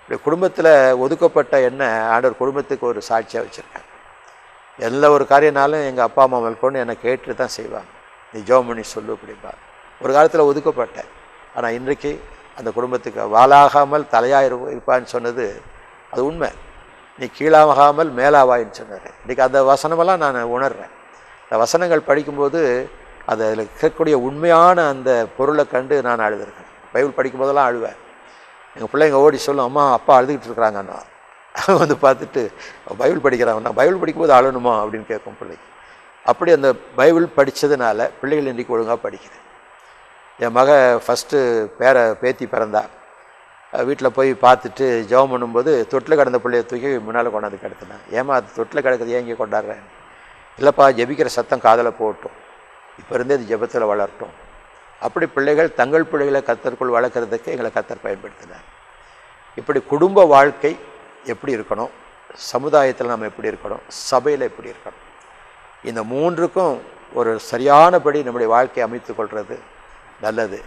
இப்படி குடும்பத்தில் ஒதுக்கப்பட்ட என்ன ஆண்டவர் குடும்பத்துக்கு ஒரு சாட்சியாக வச்சுருக்காங்க. எல்லா ஒரு காரியனாலும் எங்கள் அப்பா அம்மா மேற்கொண்டு என்னை கேட்டு தான் செய்வாங்க. நீ ஜெபம் பண்ணி சொல்லு அப்படின்பா. ஒரு காலத்தில் ஒதுக்கப்பட்டேன். ஆனால் இன்றைக்கு அந்த குடும்பத்துக்கு வாலாகாமல் தலையாக இருப்பான்னு சொன்னது அது உண்மை. நீ கீழாகாமல் மேலாவாயின்னு சொன்னார். இன்றைக்கி அந்த வசனமெல்லாம் நான் உணர்கிறேன். இந்த வசனங்கள் படிக்கும்போது அதில் இருக்கக்கூடிய உண்மையான அந்த பொருளை கண்டு நான் அழுதுருக்கேன். பைபிள் படிக்கும்போதெல்லாம் அழுவேன். எங்கள் பிள்ளைங்க ஓடி சொல்லும், அம்மா அப்பா அழுதுகிட்டு இருக்கிறாங்கண்ணா. வந்து பார்த்துட்டு பைபிள் படிக்கிறாங்கண்ணா, பைபிள் படிக்கும்போது அழணுமா அப்படின்னு கேட்கும் பிள்ளைங்க. அப்படி அந்த பைபிள் படித்ததுனால பிள்ளைகள் இன்றைக்கி ஒழுங்காக படிக்குது. என் மக ஃபஸ்ட்டு பேத்தி பிறந்தா. வீட்டில் போய் பார்த்துட்டு ஜெபம் பண்ணும்போது தொட்டில் கிடந்த பிள்ளைய தூக்கி முன்னால் கொண்டாந்து கிடத்தினேன். ஏமா அது தொட்டில் கிடக்குது, ஏன் இங்கே கொண்டாடுறேன்? இல்லைப்பா, ஜெபிக்கிற சத்தம் காதில் போகட்டும், இப்போ இருந்தே அது ஜெபத்தில் வளரட்டும். அப்படி பிள்ளைகள் தங்கள் பிள்ளைகளை கர்த்தருக்குள் வளர்க்குறதுக்கு எங்களை கர்த்தர் பயன்படுத்தினார். இப்படி குடும்ப வாழ்க்கை எப்படி இருக்கணும், சமுதாயத்தில் நம்ம எப்படி இருக்கணும், சபையில் எப்படி இருக்கணும், இந்த மூன்றுக்கும் ஒரு சரியானபடி நம்முடைய வாழ்க்கையை அமைத்து கொள்வது நல்லது.